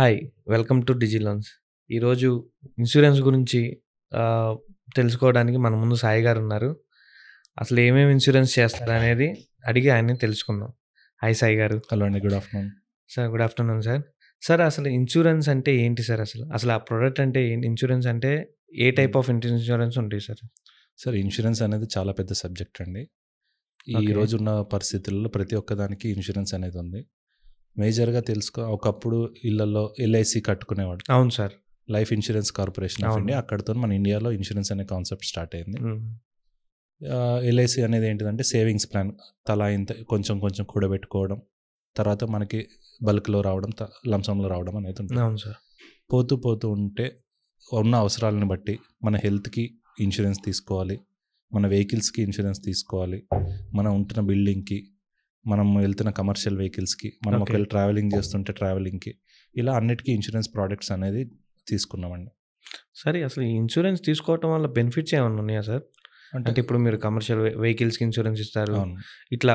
Hi! Welcome to డిజిలోన్స్. ఈరోజు insurance గురించి ఆహ్, తెలుసుకోవడానికి మన ముందు సాయి గారున్నారు. అసలు ఏమేమి ఇన్సూరెన్స్ చేస్తారనేది అడిగి ఆయన్ని తెలుసుకుందాం. హాయ్ సాయి గారు. హలో అండి. Good afternoon. Sir good afternoon sir. Sir అసలు ఇన్సూరెన్స్ అంటే ఏంటి సార్ అసలు? అసలు ఆ ప్రొడక్ట్ అంటే ఏంటి? ఇన్సూరెన్స్ అంటే ఏ టైప్ ఆఫ్ ఇన్సూరెన్స్ ఉంటాయి సార్? సార్ ఇన్సూరెన్స్ అనేది చాలా పెద్ద సబ్జెక్ట్ అండి. ఈ ఓకే. రోజున్న పరిస్థితుల్లో ప్రతి ఒక్కదానికి ఇన్సూరెన్స్ అనేది ఉంది. మేజర్‌గా ఒకప్పుడు ఇళ్లల్లో ఎల్ఐసి కట్టుకునేవాడు. అవును sir. Life insurance corporation of అవును. ఇండియా అక్కడితోని మన ఇండియాలో ఇన్సూరెన్స్ అనే కాన్సెప్ట్ స్టార్ట్ అయింది. హ్మ్. ఎల్ఐసి అనేది ఏంటిదంటే సేవింగ్స్ ప్లాన్. తలా ఇంత కొంచెం కొంచెం కూడబెట్టుకోవడం. తర్వాత మనకి బల్క్‌లో రావడం, లంసంలో రావడం అనేది ఉంటుంది. అవును సార్. పోతూ పోతూ ఉంటే ఉన్న అవసరాలను బట్టి మన హెల్త్‌కి ఇన్సూరెన్స్ తీసుకోవాలి. మన వెహికల్స్‌కి ఇన్సూరెన్స్ తీసుకోవాలి. మనం ఉంటున్న బిల్డింగ్‌కి, మనం వెళ్తున్న కమర్షియల్ వెహికల్స్‌కి, మనం ఓకే. ఒకవేళ ట్రావెలింగ్ చేస్తుంటే ట్రావెలింగ్‌కి, ఇలా అన్నిటికీ ఇన్సూరెన్స్ ప్రొడక్ట్స్ అనేది తీసుకున్నామండి. సరే అసలు ఈ ఇన్సూరెన్స్ తీసుకోవటం వల్ల బెనిఫిట్స్ ఏమన్నా ఉన్నాయా సార్? అంటే అంటే ఇప్పుడు మీరు కమర్షియల్ వెహికల్స్‌కి ఇన్సూరెన్స్ ఇస్తారు. అవును. ఇట్లా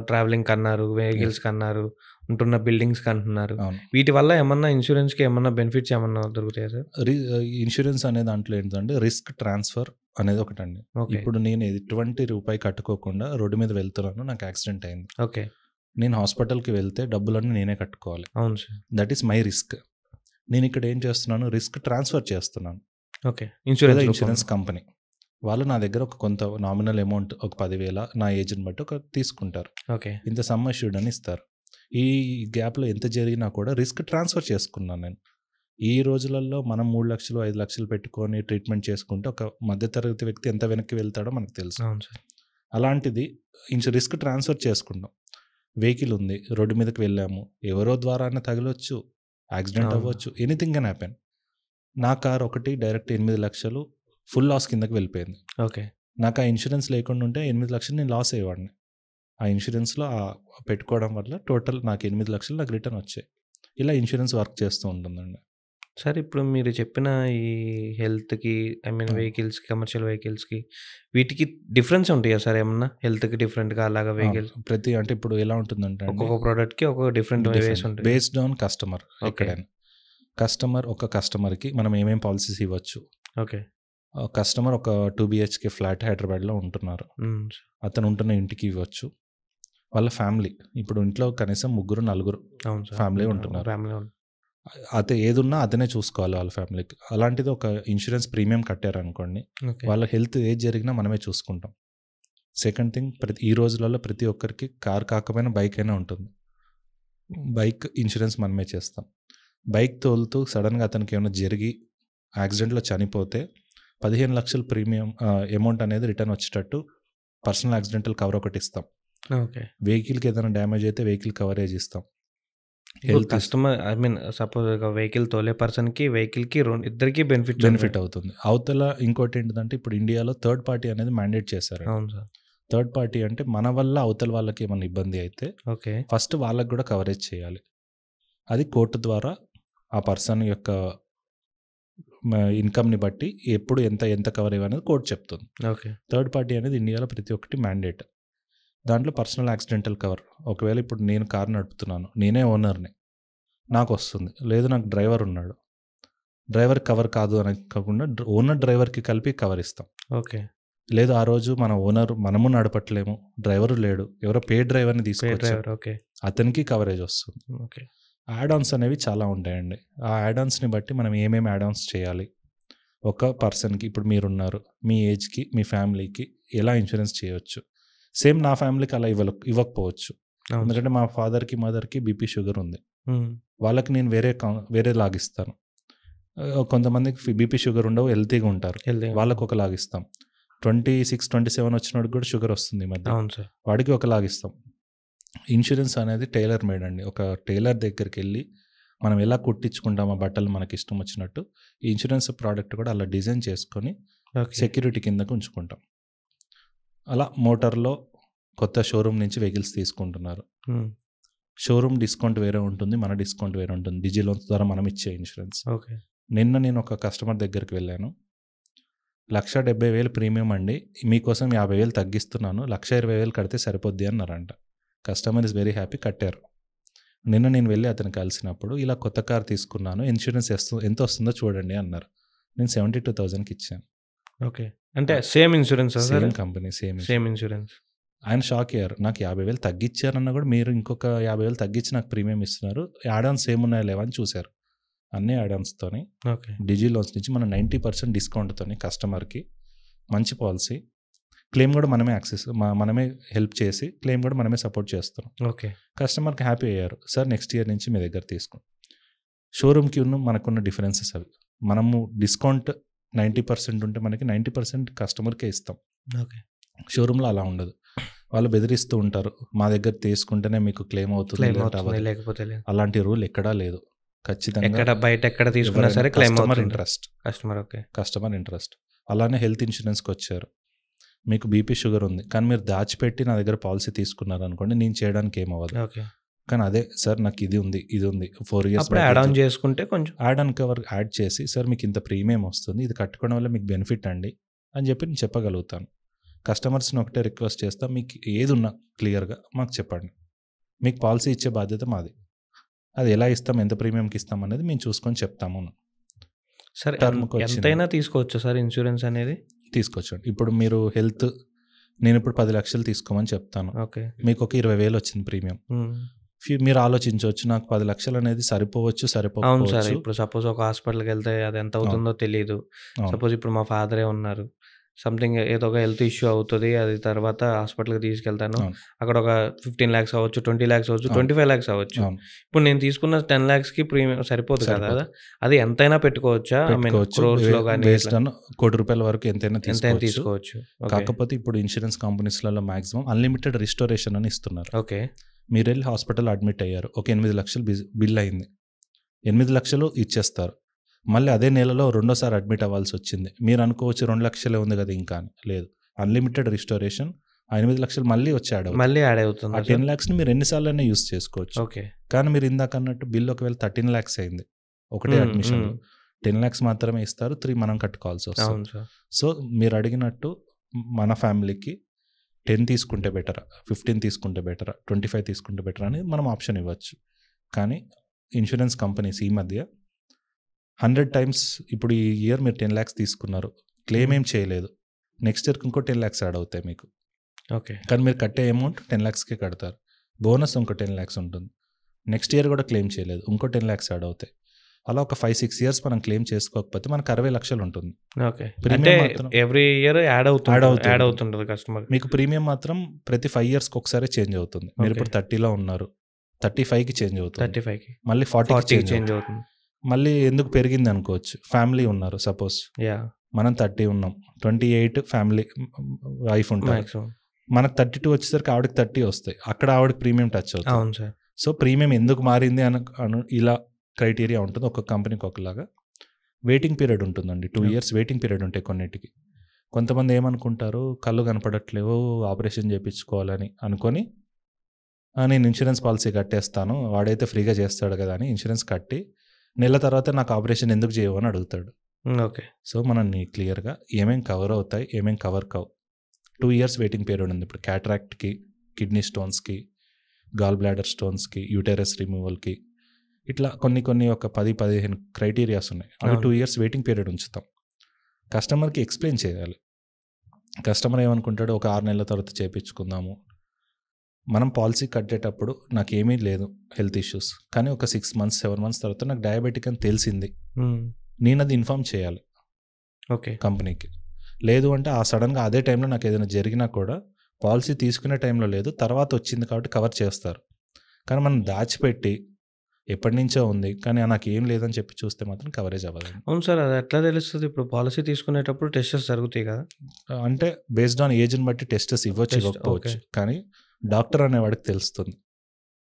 ట్రావెలింగ్‌కన్నారు, యెస్. వెహికల్స్‌కన్నారు, ఉంటున్న బిల్డింగ్స్‌కంటున్నారు. అవును. వీటి వల్ల ఏమన్నా ఇన్సూరెన్స్‌కి ఏమన్నా బెనిఫిట్స్ ఏమన్నా దొరుకుతాయా సార్? రి ఇన్సూరెన్స్ అనే దాంట్లో ఏంటంటే రిస్క్ ట్రాన్స్‌ఫర్ అనేది ఒకటండి. ఓకే. ఇప్పుడు నేను ఎటువంటి రూపాయి కట్టుకోకుండా రోడ్డు మీద వెళ్తున్నాను. నాకు యాక్సిడెంట్ అయింది. ఓకే. నేను హాస్పిటల్‌కి వెళ్తే డబ్బులన్నీ నేనే కట్టుకోవాలి. అవును sir. That is my risk. నేనిక్కడ ఏం చేస్తున్నాను, రిస్క్ ట్రాన్స్‌ఫర్ చేస్తున్నాను. ఓకే. లేదా ఇన్సూరెన్స్ రూపంలో. Insurance company. వాళ్ళు నా దగ్గర ఒక కొంత నామినల్ అమౌంట్ ఒక 10,000 నా ఏజ్‌ని బట్టి తీసుకుంటారు. ఓకే. ఇంత సమ్ అష్యూర్డ్ అని ఇస్తారు. ఈ గ్యాప్‌లో ఎంత జరిగినా కూడా రిస్క్ ట్రాన్స్‌ఫర్ చేసుకున్నాను నేను. ఈ రోజులలో మనం 3,00,000, 5,00,000 పెట్టుకొని ట్రీట్మెంట్ చేసుకుంటే ఒక మధ్య తరగతి వ్యక్తి ఎంత వెనక్కి వెళ్తాడో మనకు తెలుసు. అవును సార్. అలాంటిది రిస్క్ ట్రాన్స్‌ఫర్ చేసుకుంటాం. వెహికల్ ఉంది. రోడ్డు మీదకి వెళ్ళాము. ఎవరో ద్వారాన తగలొచ్చు. యాక్సిడెంట్ అవును. అవ్వచ్చు. Anything can happen. నా కార్ ఒకటి డైరెక్ట్ 8,00,000 ఫుల్ లాస్ కిందకి వెళ్ళిపోయింది. ఓకే. నాకు ఆ ఇన్సూరెన్స్ లేకుండా ఉంటే 8,00,000 నేను లాస్ అయ్యేవాడిని. ఆ ఇన్సూరెన్స్‌లో పెట్టుకోవడం వల్ల టోటల్ నాకు 8,00,000 నాకు రిటర్న్ వచ్చాయి. ఇలా ఇన్సూరెన్స్ వర్క్ చేస్తూ ఉంటుందండి. సార్ ఇప్పుడు మీరు చెప్పిన ఈ హెల్త్‌కి ఆ! వెహికల్స్‌కి, కమర్షియల్ వెహికల్స్‌కి వీటికి డిఫరెన్స్ ఉంటాయా సార్ ఏమన్నా? హెల్త్‌కి డిఫరెంట్‌గా అలాగా అవును. వెహికల్స్ అంటే ఇప్పుడు ఎలా ఉంటుందంటే అండి, ఒక్కొక్క ప్రొడక్ట్‌కి ఒక్కొక్క డిఫరెంట్ వేస్ డిఫరెంట్ ఉంటాయి. Based on customer okay. ఎక్కడైనా. ఒక కస్టమర్‌కి మనం ఏమేం పాలిసీస్ ఇవ్వచ్చు. ఓకే. కస్టమర్ ఒక 2 బీహెచ్‌కే ఫ్లాట్ హైదరాబాద్‌లో ఉంటున్నారు. హ్మ్. అతను ఉంటున్న ఇంటికి ఇవ్వచ్చు. వాళ్ళ ఫ్యామిలీ ఇప్పుడు ఇంట్లో కనీసం ముగ్గురు, నలుగురు అవును సార్. ఫ్యామిలీ ఉంటారు. ఉంటున్నారు. ఫ్యామిలీ ఏదున్నా అతనే చూసుకోవాలి వాళ్ళ ఫ్యామిలీకి. అలాంటిది ఒక ఇన్సూరెన్స్ ప్రీమియం కట్టారనుకోండి, ఓకే. వాళ్ళ హెల్త్ ఏది జరిగినా మనమే చూసుకుంటాం. సెకండ్ థింగ్ ఈ రోజులలో ప్రతి ఒక్కరికి కార్ కాకపోయినా బైక్ అయినా ఉంటుంది. బైక్ ఇన్సూరెన్స్ మనమే చేస్తాం. బైక్ తోలుతూ సడెన్‌గా అతనికేమైనా జరిగి యాక్సిడెంట్‌లో చనిపోతే 15,00,000 ప్రీమియం అమౌంట్ అనేది రిటర్న్ వచ్చేటట్టు పర్సనల్ యాక్సిడెంటల్ కవర్ ఒకటిస్తాం. ఓకే. వెహికల్‌కి ఏదైనా డ్యామేజ్ అయితే వెహికల్ కవరేజ్ ఇస్తాం. ఇప్పుడు హెల్త్ కస్టమర్ సపోజ్ ఒక వెహికల్ తోలే పర్సన్‌కి, వెహికల్‌కి ఇద్దరికీ బెనిఫిట్స్ ఉంటాయి. బెనిఫిట్ అవుతుంది. అవతల ఇంకోటేంటిదంటే ఇప్పుడు ఇండియాలో థర్డ్ పార్టీ అనేది మ్యాండేట్ చేశారండి. అవును సార్. థర్డ్ పార్టీ అంటే మన వల్ల అవతల వాళ్ళకి ఏమన్నా ఇబ్బంది అయితే ఓకే. ఫస్ట్ వాళ్ళకి గూడా కవరేజ్ చేయాలి. అది కోర్ట్ ద్వారా ఆ పర్సన్ యొక్క ఇన్‌కమ్‌ని బట్టి ఎప్పుడు ఎంత కవర్ ఇవ్వాలనేది కోర్ట్ చెప్తుంది. ఓకే. థర్డ్ పార్టీ అనేది ఇండియాలో ప్రతి ఒక్కటి మ్యాండేట్. దాంట్లో పర్సనల్ యాక్సిడెంటల్ కవర్. ఒకవేళ ఇప్పుడు నేను కార్ నడుపుతున్నాను. నేనే ఓనర్‌ని. నాకొస్తుంది. లేదు నాకు డ్రైవర్ ఉన్నాడు. డ్రైవర్ కవర్ కాదు అని కాకుండా ఓనర్ డ్రైవర్‌కి కలిపి కవర్ ఇస్తాం. ఓకే. లేదు ఆ రోజు మనము నడపట్లేము. డ్రైవరు లేడు. ఎవరో డ్రైవర్‌ని పే తీసుకొచ్చాం. డ్రైవర్. ఓకే. అతనికి కవరేజ్ వస్తుంది. ఓకే. యాడ్ ఆన్స్ అనేవి చాలా ఉంటాయండి. ఆ యాడ్ ఆన్స్‌ని బట్టి మనం ఏమేమి యాడ్ ఆన్స్ చేయాలి. ఒక పర్సన్‌కి ఇప్పుడు మీరున్నారు. మీ ఏజ్‌కి, మీ ఫ్యామిలీకి ఎలా ఇన్సూరెన్స్ చేయొచ్చు. సేమ్ నా ఫ్యామిలీకి అలా ఇవ్వకపోవచ్చు. అవును సార్. ఎందుకంటే మా ఫాదర్‌కి, మదర్‌కి బీపీ, షుగర్ ఉంది. హ్మ్. వాళ్ళకి నేను వేరేలాగిస్తాను. కొంతమందికి బీపీ, షుగర్ ఉండవు. హెల్తీగా ఉంటారు. హెల్తీగా ఉంటాం. వాళ్ళకి ఒకలాగిస్తాం. 26, 27 వచ్చినోడికి కూడా షుగర్ వస్తుంది ఈ మధ్య. అవును సార్. వాడికి ఒకలాగిస్తాం. ఇన్సూరెన్స్ అనేది టైలర్ మేడ్ అండి. ఒక టైలర్ దగ్గరికెళ్ళి మనం ఎలా కుట్టించుకుంటాం ఆ బట్టలు మనకిష్టం వచ్చినట్టు, ఈ ఇన్సూరెన్స్ ప్రోడక్ట్ కూడా అలా డిజైన్ చేసుకొని ఓకే. సెక్యూరిటీ కిందకు ఉంచుకుంటాం. అలా మోటార్‌లో కొత్త షోరూమ్ నుంచి వెహికల్స్ తీసుకుంటున్నారు. హ్మ్. షోరూమ్ డిస్కౌంట్ వేరే ఉంటుంది. మన డిస్కౌంట్ వేరే ఉంటుంది. డిజిలోన్స్ ద్వారా మనం ఇచ్చే ఇన్సూరెన్స్. ఓకే. నిన్న నేను ఒక కస్టమర్ దగ్గరికి వెళ్ళాను. 1,70,000 ప్రీమియం అండి. మీకోసం 50,000 తగ్గిస్తున్నాను. 1,20,000 కడితే సరిపోద్ది అన్నారంట. కస్టమర్ ఈస్ వెరీ హ్యాపీ కట్టారు. నిన్న నేను వెళ్ళి అతను కలిసినప్పుడు ఇలా కొత్త కార్ తీసుకున్నాను, ఇన్సూరెన్స్ ఎంత వస్తుందో చూడండి అన్నారు. నేను 72,000కి ఇచ్చాను. ఓకే. అంటే సేమ్ ఇన్సూరెన్సా sir? Same company same insurance. ఆయన షాక్ అయ్యారు. నాకు 50,000 తగ్గించారన్నా కూడా మీరు ఇంకొక 50,000 తగ్గించి నాకు ప్రీమియం ఇస్తున్నారు, యాడ్ ఆన్స్ ఏమున్నాయో లేవా అని చూశారు. అన్ని యాడ్ ఆన్స్తోని ఓకే. డిజి లోన్స్ నుంచి మనం 90% డిస్కౌంట్తోని కస్టమర్కి మంచి పాలసీ. క్లెయిమ్ కూడా మనమే మనమే హెల్ప్ చేసి క్లెయిమ్ కూడా మనమే సపోర్ట్ చేస్తున్నాం. ఓకే. కస్టమర్కి హ్యాపీ అయ్యారు. సార్ నెక్స్ట్ ఇయర్ నుంచి మీ దగ్గర తీసుకోండి. షోరూమ్కి మనకున్న డిఫరెన్సెస్ అవి. మనము డిస్కౌంట్ 90% ఉంటే మనకి 90% కస్టమర్కే ఇస్తాం. ఓకే. షోరూంలో అలా ఉండదు. వాళ్ళు బెదిరిస్తూ ఉంటారు, మా దగ్గర తీసుకుంటేనే మీకు క్లెయిమ్ అవుతుంది, లేకపోతే లేదు. అలాంటి రూల్ ఎక్కడా లేదు. ఖచ్చితంగా బయట ఎక్కడ తీసుకున్నా సరే క్లెయిమ్ కస్టమర్ అవుతుంది. ఇంట్రెస్ట్. ఓకే. Customer interest. అలానే హెల్త్ ఇన్సూరెన్స్కి వచ్చారు. మీకు బీపీ షుగర్ ఉంది కానీ మీరు దాచిపెట్టి నా దగ్గర పాలసీ తీసుకున్నారు అనుకోండి, నేను చేయడానికి ఏమవ్వదు. ఓకే. కానీ అదే సార్ నాకు ఇది ఉంది 4 ఇయర్స్ అప్పుడు యాడ్ ఆన్ చేసుకుంటే కొంచెం యాడ్ ఆన్ కవర్ యాడ్ చేసి, సార్ మీకు ఇంత ప్రీమియం వస్తుంది, ఇది కట్టుకోవడం వల్ల మీకు బెనిఫిట్ అండి అని చెప్పి నేను చెప్పగలుగుతాను. కస్టమర్స్ని ఒకటే రిక్వెస్ట్ చేస్తా, మీకు ఏది ఉన్నా క్లియర్గా మాకు చెప్పండి, మీకు పాలసీ ఇచ్చే బాధ్యత మాది. అది ఎలా ఇస్తాం, ఎంత ప్రీమియంకి ఇస్తాం అనేది మేము చూసుకొని చెప్తాము. సరే, ఎంతైనా తీసుకోవచ్చు సార్ ఇన్సూరెన్స్ అనేది? తీసుకోవచ్చండి. ఇప్పుడు మీరు హెల్త్, నేను ఇప్పుడు 10 లక్షలు తీసుకోమని చెప్తాను, ఓకే, మీకు ఒక 20,000 వచ్చింది ప్రీమియం. మీరు ఆలోచించవచ్చు, నాకు 10 లక్షలు అనేది సరిపోవచ్చు, అవును సార్. సరిపోవచ్చు. ఇప్పుడు సపోజ్ ఒక హాస్పిటల్కి వెళ్తే అది ఎంత అవుతుందో తెలియదు. సపోజ్ ఇప్పుడు మా ఫాదరే ఉన్నారు, సంథింగ్ ఏదో ఒక హెల్త్ ఇష్యూ అవుతుంది, అది తర్వాత హాస్పిటల్కి తీసుకెళ్తాను, అక్కడ ఒక 15 lakhs అవ్వచ్చు, 20 lakhs అవ్వచ్చు, 25 lakhs అవ్వచ్చు. ఇప్పుడు నేను తీసుకున్న 10 lakhsకి ప్రీమియం సరిపోదు కదా, అది ఎంతైనా పెట్టుకోవచ్చా? ₹1,00,00,000 వరకు ఎంతైనా తీసుకోవచ్చు. కాకపోతే ఇప్పుడు ఇన్సూరెన్స్ కంపెనీస్లలో మాక్సిమం అన్లిమిటెడ్ రిస్టోరేషన్ అని ఇస్తున్నారు. ఓకే. మీరు వెళ్ళి హాస్పిటల్ అడ్మిట్ అయ్యారు, ఒక 8 లక్షలు బిల్ అయింది, 8 లక్షలు ఇచ్చేస్తారు. మళ్ళీ అదే నెలలో రెండోసారి అడ్మిట్ అవ్వాల్సి వచ్చింది, మీరు అనుకోవచ్చు 2 లక్షలే ఉంది కదా ఇంకా అని. లేదు, అన్లిమిటెడ్ రిస్టోరేషన్, 8 లక్షలు మళ్ళీ వచ్చి యాడ్ అవుతుంది. ఆ 10 lakhsని మీరు ఎన్నిసార్లు యూస్ చేసుకోవచ్చు. ఓకే. కానీ మీరు ఇందాక అన్నట్టు బిల్ ఒకవేళ 13 lakhs అయింది ఒకటే అడ్మిషన్, 10 lakhs మాత్రమే ఇస్తారు, 3 మనం కట్టుకోవాల్సి వస్తుంది. సో మీరు అడిగినట్టు మన ఫ్యామిలీకి 10 తీసుకుంటే బెటరా, 15 తీసుకుంటే బెటరా, 25 తీసుకుంటే బెటరా అని మనం ఆప్షన్ ఇవ్వచ్చు. కానీ ఇన్సూరెన్స్ కంపెనీస్ ఈ మధ్య 100 times, ఇప్పుడు ఈ ఇయర్ మీరు 10 lakhs తీసుకున్నారు, క్లెయిమ్ ఏం చేయలేదు, నెక్స్ట్ ఇయర్కి ఇంకో 10 lakhs యాడ్ అవుతాయి మీకు. ఓకే. కానీ మీరు కట్టే అమౌంట్ 10 lakhsకే కడతారు, బోనస్ ఇంకో 10 lakhs ఉంటుంది. నెక్స్ట్ ఇయర్ కూడా క్లెయిమ్ చేయలేదు, ఇంకో 10 lakhs యాడ్ అవుతాయి. అలా ఒక 5-6 years మనం క్లెయిమ్ చేసుకోకపోతే మనకు 60 లక్షలు ఉంటుంది. ఓకే. అంటే ఎవ్రీ ఇయర్ యాడ్ అవుతుంది కస్టమర్. మీకు ప్రీమియం మాత్రం ప్రతి 5 yearsకి ఒకసారి చేంజ్ అవుతుంది. మీరు ఇప్పుడు 30లో ఉన్నారు, 35కి చేంజ్ అవుతుంది, 35కి మళ్ళీ 40కి చేంజ్ అవుతుంది. మళ్ళీ ఎందుకు పెరిగింది అనుకోవచ్చు, ఫ్యామిలీ ఉన్నారు, సపోజ్ మనం 30 ఉన్నాం, 28 ఫ్యామిలీ వైఫ్ ఉంటారు, మనకు 32 వచ్చేసరికి ఆవిడకి 30 వస్తాయి, అక్కడ ఆవిడకి ప్రీమియం టచ్ అవుతుంది. అవును సార్. సో ప్రీమియం ఎందుకు మారింది ఇలా క్రైటీరియా ఉంటుంది, ఒక్కొక్క కంపెనీకి ఒకలాగా. వెయిటింగ్ పీరియడ్ ఉంటుందండి, 2 years వెయిటింగ్ పీరియడ్ ఉంటాయి కొన్నిటికి. కొంతమంది ఏమనుకుంటారు, కళ్ళు కనపడట్లేవు, ఆపరేషన్ చేయించుకోవాలని అనుకొని నేను ఇన్సూరెన్స్ పాలసీ కట్టేస్తాను, వాడైతే ఫ్రీగా చేస్తాడు కదా అని ఇన్సూరెన్స్ కట్టి నెల తర్వాత నాకు ఆపరేషన్ ఎందుకు చేయవు అని అడుగుతాడు. ఓకే. సో మనం క్లియర్గా ఏమేం కవర్ అవుతాయి, ఏమేం కవర్ కావు. 2 years వెయిటింగ్ పీరియడ్ ఉంది. ఇప్పుడు క్యాటరాక్ట్కి, కిడ్నీ స్టోన్స్కి, గాల్ బ్లాడర్ స్టోన్స్కి, యూటెరస్ రిమూవల్కి, ఇట్లా కొన్ని ఒక 10-15 క్రైటీరియాస్ ఉన్నాయి. అవి 2 years వెయిటింగ్ పీరియడ్ ఉంచుతాం. కస్టమర్కి ఎక్స్ప్లెయిన్ చేయాలి. కస్టమర్ ఏమనుకుంటాడు, ఒక 6 నెలల తర్వాత చేయించుకుందాము, మనం పాలసీ కట్టేటప్పుడు నాకేమీ లేదు హెల్త్ ఇష్యూస్, కానీ ఒక 6 months 7 months తర్వాత నాకు డయాబెటిక్ అని తెలిసింది, నేను అది ఇన్ఫార్మ్ చేయాలి ఓకే కంపెనీకి. లేదు అంటే ఆ సడన్గా అదే టైంలో నాకు ఏదైనా జరిగినా కూడా పాలసీ తీసుకునే టైంలో లేదు, తర్వాత వచ్చింది కాబట్టి కవర్ చేస్తారు. కానీ మనం దాచిపెట్టి ఎప్పటి నుంచో ఉంది కానీ నాకు ఏం లేదని చెప్పి చూస్తే మాత్రం కవరేజ్ అవ్వదు. అవును సార్, అది ఎట్లా తెలుస్తుంది? ఇప్పుడు పాలసీ తీసుకునేటప్పుడు టెస్టెస్ జరుగుతాయి కదా, అంటే బేస్డ్ ఆన్ ఏజ్ని బట్టి టెస్టెస్ ఇవ్వచ్చు, కానీ డాక్టర్ అనేవాడికి తెలుస్తుంది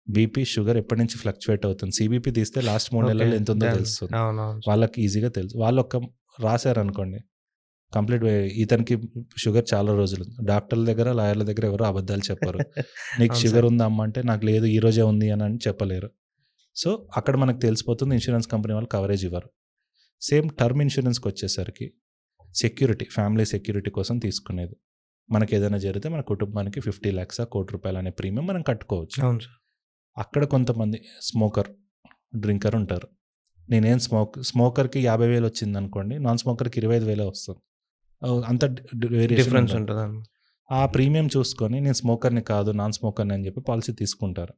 బీపీ షుగర్ ఎప్పటి నుంచి ఫ్లక్చువేట్ అవుతుంది. సిబిపి తీస్తే లాస్ట్ 3 నెలల్లో ఎంత ఉందో తెలుస్తుంది, వాళ్ళకి ఈజీగా తెలుసు. వాళ్ళు ఒక రాశారనుకోండి కంప్లీట్, ఇతనికి షుగర్ చాలా రోజులు, డాక్టర్ల దగ్గర లాయర్ల దగ్గర ఎవరు అబద్ధాలు చెప్పారు. నీకు షుగర్ ఉందా అమ్మ అంటే నాకు లేదు ఈ రోజే ఉంది అని చెప్పలేరు. సో అక్కడ మనకు తెలిసిపోతుంది, ఇన్సూరెన్స్ కంపెనీ వాళ్ళు కవరేజ్ ఇవ్వరు. సేమ్ టర్మ్ ఇన్సూరెన్స్కి వచ్చేసరికి సెక్యూరిటీ, ఫ్యామిలీ సెక్యూరిటీ కోసం తీసుకునేది. మనకి ఏదైనా జరిగితే మన కుటుంబానికి 50 lakhs ₹1,00,00,000 అనే ప్రీమియం మనం కట్టుకోవచ్చు. అక్కడ కొంతమంది డ్రింకర్ ఉంటారు. నేనేం స్మోకర్కి 50,000 వచ్చింది అనుకోండి, నాన్ స్మోకర్కి 25,000 వస్తుంది. అంత వేరియేషన్ డిఫరెన్స్ ఉంటుంది. ఉంటుందండి. ఆ ప్రీమియం చూసుకొని నేను స్మోకర్ని కాదు నాన్ స్మోకర్ని అని చెప్పి పాలసీ తీసుకుంటారు.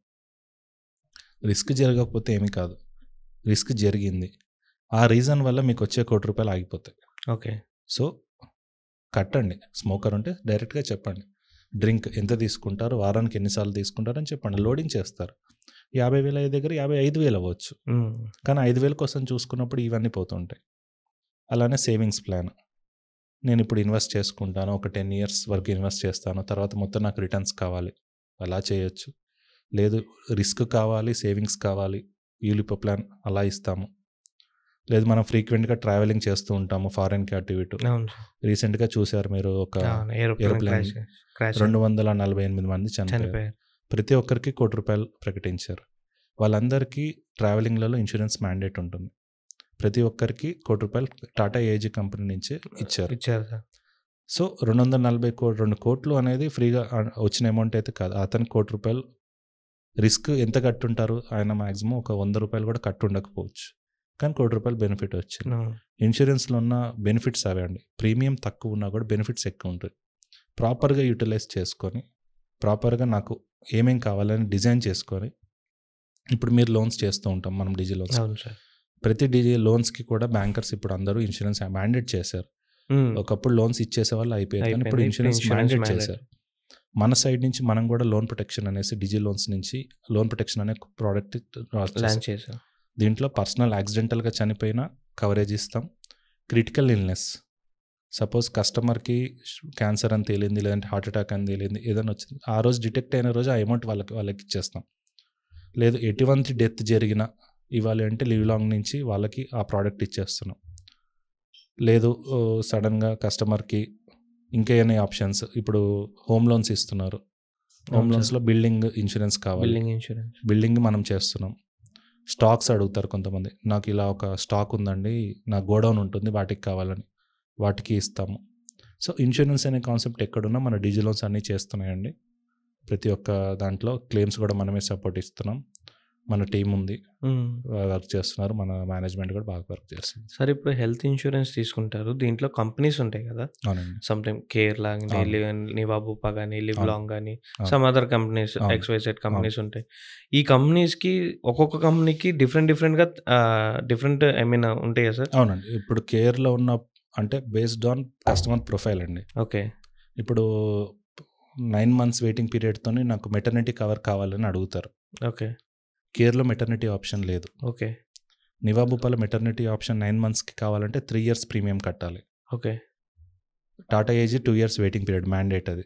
రిస్క్ జరగకపోతే ఏమీ కాదు, రిస్క్ జరిగింది. ఆ రీజన్ వల్ల మీకు వచ్చే ₹1,00,00,000 ఆగిపోతాయి. ఓకే. సో కట్టండి. స్మోకర్ ఉంటే డైరెక్ట్గా చెప్పండి, డ్రింక్ ఎంత తీసుకుంటారు, వారానికి ఎన్నిసార్లు తీసుకుంటారు అని చెప్పండి. లోడింగ్ చేస్తారు. 50,000 అయ్యే దగ్గర 55,000 అవ్వచ్చు. కానీ 5,000 కోసం చూసుకున్నప్పుడు ఇవన్నీ పోతుంటాయి. అలానే సేవింగ్స్ ప్లాన్, నేను ఇప్పుడు ఇన్వెస్ట్ చేసుకుంటాను, ఒక 10 years వరకు ఇన్వెస్ట్ చేస్తాను, తర్వాత మొత్తం నాకు రిటర్న్స్ కావాలి, అలా చేయొచ్చు. లేదు రిస్క్ కావాలి, సేవింగ్స్ కావాలి, యూలిపో ప్లాన్ అలా ఇస్తాము. లేదు మనం ఫ్రీక్వెంట్గా ట్రావెలింగ్ చేస్తూ ఉంటాము, ఫారెన్కి అటు ఇటు. అవును. రీసెంట్గా చూశారు మీరు, ఒక ఏరోప్లేన్ 248 మంది చనిపోయారు. ప్రతి ఒక్కరికి ₹1,00,00,000 ప్రకటించారు. వాళ్ళందరికీ ట్రావెలింగ్లలో ఇన్సూరెన్స్ మ్యాండేట్ ఉంటుంది. ప్రతి ఒక్కరికి ₹1,00,00,000 టాటా ఏజీ కంపెనీ నుంచి ఇచ్చారు. సో 242 కోట్లు అనేది ఫ్రీగా వచ్చిన అమౌంట్ అయితే కాదు. అతనికి ₹1,00,00,000 రిస్క్ ఎంత కట్టుంటారు, ఆయన మ్యాక్సిమం ఒక ₹100 కూడా కట్టుండకపోవచ్చు, కానీ ₹1,00,00,000 బెనిఫిట్ వచ్చింది. ఇన్సూరెన్స్లో ఉన్న బెనిఫిట్స్ అవే అండి. ప్రీమియం తక్కువ ఉన్నా కూడా బెనిఫిట్స్ ఎక్కువ ఉంటుంది. ప్రాపర్గా యూటిలైజ్ చేసుకొని, ప్రాపర్గా నాకు ఏమేం కావాలని డిజైన్ చేసుకొని, ఇప్పుడు మీరు లోన్స్ చేస్తూ ఉంటాం మనం, డిజి లోన్స్. ప్రతి డిజి లోన్స్కి కూడా బ్యాంకర్స్ ఇప్పుడు అందరూ ఇన్సూరెన్స్ మ్యాండేట్ చేశారు. ఒకప్పుడు లోన్స్ ఇచ్చేసే వాళ్ళు అయిపోయారు, కానీ ఇప్పుడు ఇన్సూరెన్స్ మ్యాండేట్ చేశారు. మన సైడ్ నుంచి మనం కూడా లోన్ ప్రొటెక్షన్ అనేసి డిజి లోన్స్ నుంచి లోన్ ప్రొటెక్షన్ అనే ప్రోడక్ట్ లాంచ్ చేశాం. దీంట్లో పర్సనల్ యాక్సిడెంటల్గా చనిపోయినా కవరేజ్ ఇస్తాం. క్రిటికల్ ఇల్నెస్, సపోజ్ కస్టమర్కి క్యాన్సర్ అని తేలింది, లేదంటే హార్ట్ అటాక్ అని తేలింది, ఏదైనా వచ్చింది, ఆ రోజు డిటెక్ట్ అయిన రోజు ఆ అమౌంట్ వాళ్ళకి ఇచ్చేస్తాం. లేదు ఎటువంటి డెత్ జరిగినా ఇవ్వాలి అంటే లివ్ లాంగ్ నుంచి వాళ్ళకి ఆ ప్రోడక్ట్ ఇచ్చేస్తున్నాం. లేదు సడన్గా కస్టమర్కి ఇంకేమైనా ఆప్షన్స్, ఇప్పుడు హోమ్ లోన్స్ ఇస్తున్నారు, హోమ్ లోన్స్లో బిల్డింగ్ ఇన్సూరెన్స్ కావాలి, బిల్డింగ్ మనం చేస్తున్నాం. స్టాక్స్ అడుగుతారు కొంతమంది, నాకు ఇలా ఒక స్టాక్ ఉందండి, నా గోడౌన్ ఉంటుంది, వాటికి కావాలని, వాటికి ఇస్తాము. సో ఇన్సూరెన్స్ అనే కాన్సెప్ట్ ఎక్కడున్నా మన డిజి లోన్స్ అన్నీ చేస్తున్నాయండి. ప్రతి ఒక్క దాంట్లో క్లెయిమ్స్ కూడా మనమే సపోర్ట్ ఇస్తున్నాం. మన టీం ఉంది, వర్క్ చేస్తున్నారు, మన మేనేజ్మెంట్ కూడా బాగా వర్క్ చేస్తుంది. సార్ ఇప్పుడు హెల్త్ ఇన్సూరెన్స్ తీసుకుంటారు, దీంట్లో కంపెనీస్ ఉంటాయి కదా, అవునండి. సమ్టైమ్ కేర్ లాగా, నివాబుపా కానీ, లివ్ లాంగ్ కానీ, some other companies, XYZ companies ఉంటాయి. ఈ కంపెనీస్కి ఒక్కొక్క కంపెనీకి డిఫరెంట్గా ఐ మీన్ ఉంటాయా సార్? అవునండి. ఇప్పుడు కేర్లో ఉన్న అంటే బేస్డ్ ఆన్ కస్టమర్ ప్రొఫైల్ అండి. ఓకే. ఇప్పుడు 9 months వెయిటింగ్ పీరియడ్తో నాకు మెటర్నిటీ కవర్ కావాలని అడుగుతారు. ఓకే. కేర్లో మెటర్నిటీ ఆప్షన్ లేదు. ఓకే. నివాబుపాలో మెటర్నిటీ ఆప్షన్ 9 monthsకి కావాలంటే 3 years ప్రీమియం కట్టాలి. Okay. Tata AG 2 years waiting period mandate అది.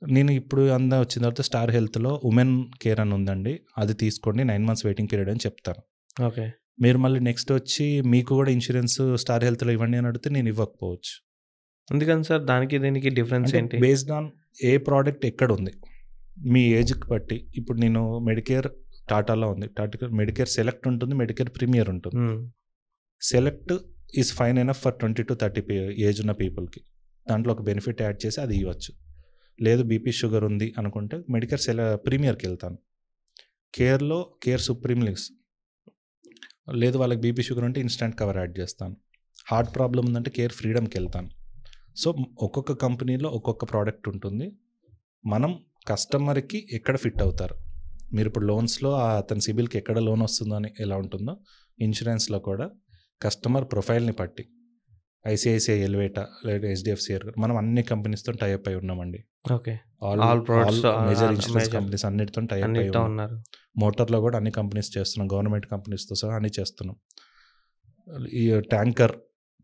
నేను ఇప్పుడు వచ్చిన తర్వాత స్టార్ హెల్త్లో ఉమెన్ కేర్ అని ఉందండి, అది తీసుకోండి, 9 months వెయిటింగ్ పీరియడ్ అని చెప్తాను. ఓకే. మీరు మళ్ళీ నెక్స్ట్ వచ్చి మీకు కూడా ఇన్సూరెన్స్ స్టార్ హెల్త్లో ఇవ్వండి అని అడిగితే నేను ఇవ్వకపోవచ్చు. అందుకని సార్ దానికి దీనికి డిఫరెన్స్ ఏంటి? బేస్డ్ ఆన్ ఏ ప్రోడక్ట్ ఎక్కడ ఉంది, మీ ఏజ్కి బట్టి. ఇప్పుడు నేను మెడికేర్ టాటాలో ఉంది, టాటా మెడికేర్ సెలెక్ట్ ఉంటుంది, మెడికేర్ ప్రీమియర్ ఉంటుంది. Select is fine enough for 20 to 30 age ఉన్న పీపుల్కి. దాంట్లో ఒక బెనిఫిట్ యాడ్ చేసి అది ఇవ్వచ్చు. లేదు బీపీ షుగర్ ఉంది అనుకుంటే మెడికేర్ ప్రీమియర్కి వెళ్తాను. కేర్లో కేర్ సుప్రీం లిక్స్, లేదు వాళ్ళకి బీపీ షుగర్ ఉంటే ఇన్స్టెంట్ కవర్ యాడ్ చేస్తాను. హార్ట్ ప్రాబ్లం ఉందంటే కేర్ ఫ్రీడమ్కి వెళ్తాను. సో ఒక్కొక్క కంపెనీలో ఒక్కొక్క ప్రోడక్ట్ ఉంటుంది. మనం కస్టమర్కి ఎక్కడ ఫిట్ అవుతారు, మీరు ఇప్పుడు లోన్స్లో అతని సిబిల్కి ఎక్కడ లోన్ వస్తుందో అని ఎలా ఉంటుందో, ఇన్సూరెన్స్లో కూడా కస్టమర్ ప్రొఫైల్ని బట్టి ఐసిఐసిఐ, ఎలివేటా, లేదా HDFC మనం అన్ని కంపెనీస్తో టైఅప్ అయి ఉన్నామండి. Okay. All major insurance companies అన్నిటితో టైఅప్ అయి ఉన్నారు. మోటార్లో కూడా అన్ని కంపెనీస్ చేస్తున్నాం, గవర్నమెంట్ కంపెనీస్తో సహా అన్ని చేస్తున్నాం. ఈ ట్యాంకర్,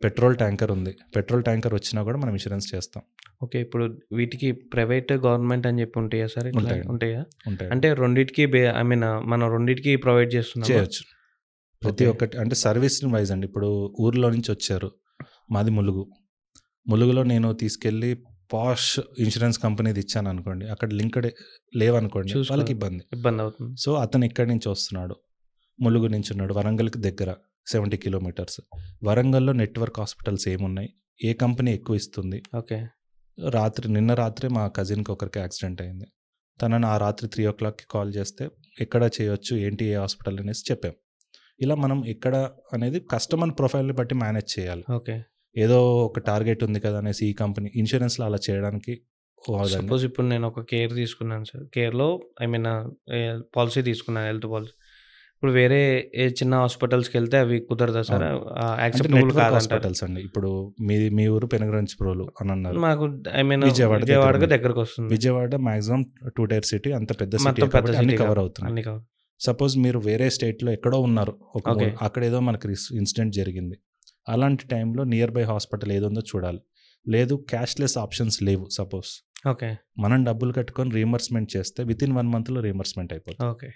పెట్రోల్ ట్యాంకర్ ఉంది, పెట్రోల్ ట్యాంకర్ వచ్చినా కూడా మనం ఇన్సూరెన్స్ చేస్తాం. ఓకే. ఇప్పుడు వీటికి ప్రైవేట్, గవర్నమెంట్ అని చెప్పి ఉంటాయా సార్? ఉంటాయా? ఉంటాయి. అంటే రెండింటికి ఐ మీన్ మనం రెండింటికి ప్రొవైడ్ చేస్తున్నాం, చేయొచ్చు. ప్రతి ఒక్కటి అంటే సర్వీస్ వైజ్ అండి. ఇప్పుడు ఊర్లో నుంచి వచ్చారు, మాది ములుగులో నేను తీసుకెళ్ళి పాష్ ఇన్సూరెన్స్ కంపెనీది ఇచ్చాను అనుకోండి, అక్కడ లింక్డ్ లేవనుకోండి, వాళ్ళకి ఇబ్బంది అవుతుంది. సో అతను ఇక్కడి నుంచి వస్తున్నాడు, ములుగు నుంచి ఉన్నాడు, వరంగల్కి దగ్గర 70 kilometers. వరంగల్లో నెట్వర్క్ హాస్పిటల్స్ ఏమున్నాయి, ఏ కంపెనీ ఎక్కువ ఇస్తుంది. ఓకే. నిన్న రాత్రే మా కజిన్కి ఒకరికి యాక్సిడెంట్ అయింది, తనను ఆ రాత్రి 3:00కి కాల్ చేస్తే ఎక్కడ చేయొచ్చు, ఏంటి, ఏ హాస్పిటల్ అనేసి చెప్పాం. ఇలా మనం ఎక్కడ అనేది కస్టమర్ ప్రొఫైల్ని బట్టి మేనేజ్ చేయాలి. ఓకే. ఏదో ఒక టార్గెట్ ఉంది కదా అనేసి ఈ కంపెనీ ఇన్సూరెన్స్లో అలా చేయడానికి అవ్వదండి. సపోజ్ ఇప్పుడు నేను ఒక కేర్ తీసుకున్నాను సార్. కేర్‌లో ఐ మీన్ పాలిసీ తీసుకున్నాను, హెల్త్ పాలిసీ. ఇప్పుడు వేరే ఏ చిన్న హాస్పిటల్స్‌కెళ్తే అవి కుదరదా సార్? అవును. అంటే యాక్సెప్టబుల్ నెట్వర్క్ కాదంటారా? హాస్పిటల్స్ అండి. ఇప్పుడు మీ ఊరు పెనుగంచిప్రోలు అని అన్నారు. మాకు ఐ మీన్ విజయవాడ దగ్గర విజయవాడకి మీకు. దగ్గరకొస్తుంది. విజయవాడ మాక్సిమం 2 టైర్ సిటీ, అంత పెద్ద సిటీ మొత్తం పెద్ద కాబట్టి అన్ని సిటీ కవర్ కాదు. అవుతున్నాయి. అన్ని కవర్. సపోజ్ మీరు వేరే స్టేట్లో ఎక్కడో ఉన్నారు, ఓకే. అక్కడ ఏదో మనకి ఇన్సిడెంట్ జరిగింది. అలాంటి టైంలో నియర్ బై హాస్పిటల్ ఏది ఉందో చూడాలి. లేదు క్యాష్లెస్ ఆప్షన్స్ లేవు సపోజ్, ఓకే. మనం డబ్బులు కట్టుకొని రీఎంబర్స్మెంట్ చేస్తే వితిన్ 1 మంత్లో రీఎంబర్స్మెంట్ అయిపోతుంది. ఓకే.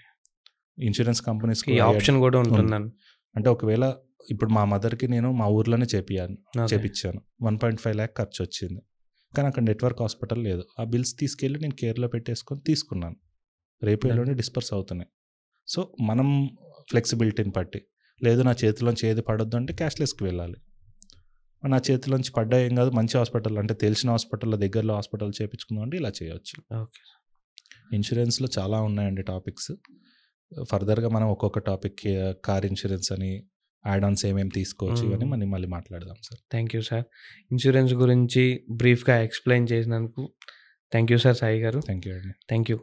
ఇన్సూరెన్స్ కంపెనీస్ ఈ ఆప్షన్ కూడా ఉంటుందండి. అంటే ఒకవేళ ఇప్పుడు మా మదర్కి నేను మా ఊర్లోనే ఓకే. చేపించాను, 1.5 lakh ఖర్చు వచ్చింది. కానీ అక్కడ నెట్వర్క్ హాస్పిటల్ లేదు. ఆ బిల్స్ తీసుకెళ్ళి నేను కేర్లో పెట్టేసుకొని తీసుకున్నాను. రేపు ఎల్లుండి డిస్పర్స్ అవుతున్నాయి. సో మనం ఫ్లెక్సిబిలిటీని బట్టి, లేదు నా చేతిలోంచి ఏది పడొద్దు అంటే క్యాష్లెస్కి వెళ్ళాలి. నా చేతిలోంచి పడ్డా ఏం కాదు, మంచి హాస్పిటల్ అంటే తెలిసిన హాస్పిటల్లో దగ్గరలో హాస్పిటల్ చేయించుకుందాం అంటే ఇలా చేయొచ్చు. ఓకే. ఇన్సూరెన్స్లో చాలా ఉన్నాయండి టాపిక్స్. ఫర్దర్గా మనం ఒక్కొక్క టాపిక్, కార్ ఇన్సూరెన్స్ అని, యాడ్ ఆన్స్ ఏమేమి తీసుకోవచ్చు ఇవన్నీ మనం మళ్ళీ మాట్లాడదాం sir. Thank you sir. Insurance గురించి బ్రీఫ్గా ఎక్స్ప్లెయిన్ చేసినందుకు థ్యాంక్ యూ సార్ సాయి గారు. థ్యాంక్ యూ అండి. Thank you.